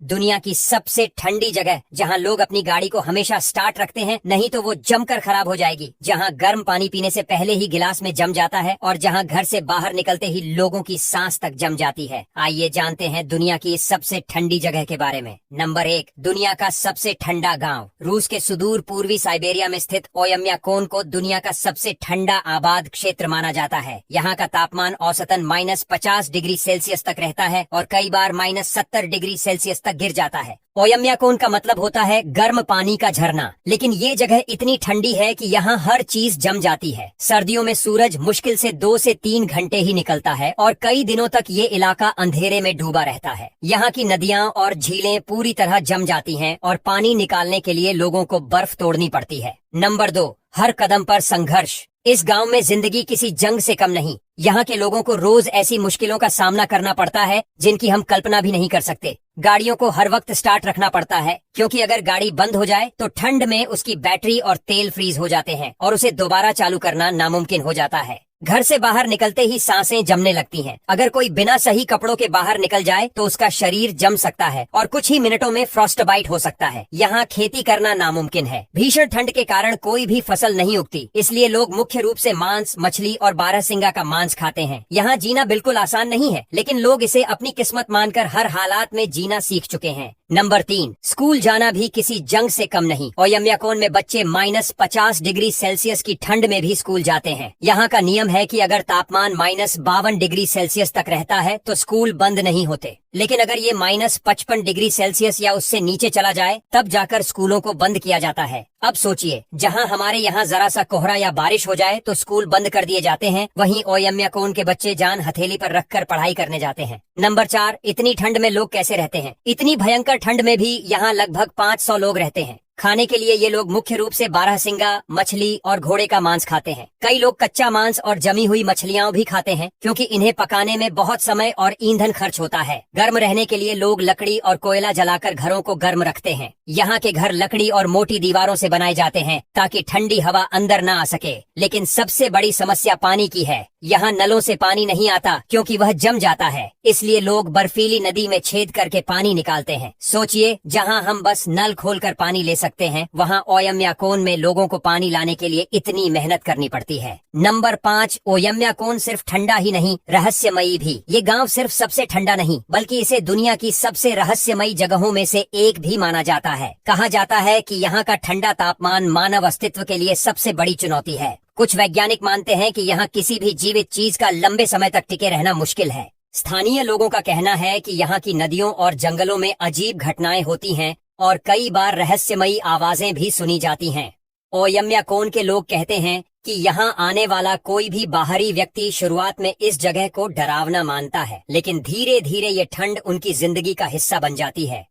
दुनिया की सबसे ठंडी जगह जहां लोग अपनी गाड़ी को हमेशा स्टार्ट रखते हैं, नहीं तो वो जमकर खराब हो जाएगी। जहां गर्म पानी पीने से पहले ही गिलास में जम जाता है और जहां घर से बाहर निकलते ही लोगों की सांस तक जम जाती है। आइए जानते हैं दुनिया की इस सबसे ठंडी जगह के बारे में। नंबर 1, दुनिया का सबसे ठंडा गाँव। रूस के सुदूर पूर्वी साइबेरिया में स्थित ओयम्याकोन को दुनिया का सबसे ठंडा आबाद क्षेत्र माना जाता है। यहाँ का तापमान औसतन -50 डिग्री सेल्सियस तक रहता है और कई बार -70 डिग्री सेल्सियस तक गिर जाता है। ओयम्याकोन का मतलब होता है गर्म पानी का झरना। लेकिन ये जगह इतनी ठंडी है कि यहाँ हर चीज जम जाती है। सर्दियों में सूरज मुश्किल से 2 से 3 घंटे ही निकलता है और कई दिनों तक ये इलाका अंधेरे में डूबा रहता है। यहाँ की नदियाँ और झीलें पूरी तरह जम जाती हैं और पानी निकालने के लिए लोगों को बर्फ तोड़नी पड़ती है। नंबर 2, हर कदम पर संघर्ष। इस गांव में जिंदगी किसी जंग से कम नहीं। यहाँ के लोगों को रोज ऐसी मुश्किलों का सामना करना पड़ता है जिनकी हम कल्पना भी नहीं कर सकते। गाड़ियों को हर वक्त स्टार्ट रखना पड़ता है, क्योंकि अगर गाड़ी बंद हो जाए तो ठंड में उसकी बैटरी और तेल फ्रीज हो जाते हैं और उसे दोबारा चालू करना नामुमकिन हो जाता है। घर से बाहर निकलते ही सांसें जमने लगती हैं। अगर कोई बिना सही कपड़ों के बाहर निकल जाए तो उसका शरीर जम सकता है और कुछ ही मिनटों में फ्रॉस्टबाइट हो सकता है। यहाँ खेती करना नामुमकिन है। भीषण ठंड के कारण कोई भी फसल नहीं उगती, इसलिए लोग मुख्य रूप से मांस, मछली और बारहसिंगा का मांस खाते हैं। यहाँ जीना बिल्कुल आसान नहीं है, लेकिन लोग इसे अपनी किस्मत मानकर हर हालात में जीना सीख चुके हैं। नंबर 3, स्कूल जाना भी किसी जंग से कम नहीं। ओयम्याकोन में बच्चे -50 डिग्री सेल्सियस की ठंड में भी स्कूल जाते हैं। यहाँ का नियम है कि अगर तापमान -52 डिग्री सेल्सियस तक रहता है तो स्कूल बंद नहीं होते, लेकिन अगर ये -55 डिग्री सेल्सियस या उससे नीचे चला जाए तब जाकर स्कूलों को बंद किया जाता है। अब सोचिए, जहाँ हमारे यहाँ जरा सा कोहरा या बारिश हो जाए तो स्कूल बंद कर दिए जाते हैं, वहीं ओयम्याकोन के बच्चे जान हथेली पर रखकर पढ़ाई करने जाते हैं। नंबर 4, इतनी ठंड में लोग कैसे रहते हैं। इतनी भयंकर ठंड में भी यहाँ लगभग 500 लोग रहते हैं। खाने के लिए ये लोग मुख्य रूप से बारहसिंगा, मछली और घोड़े का मांस खाते हैं। कई लोग कच्चा मांस और जमी हुई मछलियां भी खाते हैं, क्योंकि इन्हें पकाने में बहुत समय और ईंधन खर्च होता है। गर्म रहने के लिए लोग लकड़ी और कोयला जलाकर घरों को गर्म रखते हैं। यहाँ के घर लकड़ी और मोटी दीवारों से बनाए जाते हैं ताकि ठंडी हवा अंदर न आ सके। लेकिन सबसे बड़ी समस्या पानी की है। यहाँ नलों से पानी नहीं आता क्योंकि वह जम जाता है, इसलिए लोग बर्फीली नदी में छेद करके पानी निकालते हैं। सोचिए, जहाँ हम बस नल खोलकर पानी ले सकते हैं, वहाँ ओयम्याकोन में लोगों को पानी लाने के लिए इतनी मेहनत करनी पड़ती है। नंबर 5, ओयम्याकोन सिर्फ ठंडा ही नहीं, रहस्यमयी भी। ये गांव सिर्फ सबसे ठंडा नहीं, बल्कि इसे दुनिया की सबसे रहस्यमयी जगहों में से एक भी माना जाता है। कहा जाता है कि यहाँ का ठंडा तापमान मानव अस्तित्व के लिए सबसे बड़ी चुनौती है। कुछ वैज्ञानिक मानते हैं कि यहाँ किसी भी जीवित चीज का लंबे समय तक टिके रहना मुश्किल है। स्थानीय लोगों का कहना है कि यहाँ की नदियों और जंगलों में अजीब घटनाएं होती हैं और कई बार रहस्यमयी आवाजें भी सुनी जाती हैं। ओयम्याकोन के लोग कहते हैं कि यहाँ आने वाला कोई भी बाहरी व्यक्ति शुरुआत में इस जगह को डरावना मानता है, लेकिन धीरे धीरे ये ठंड उनकी जिंदगी का हिस्सा बन जाती है।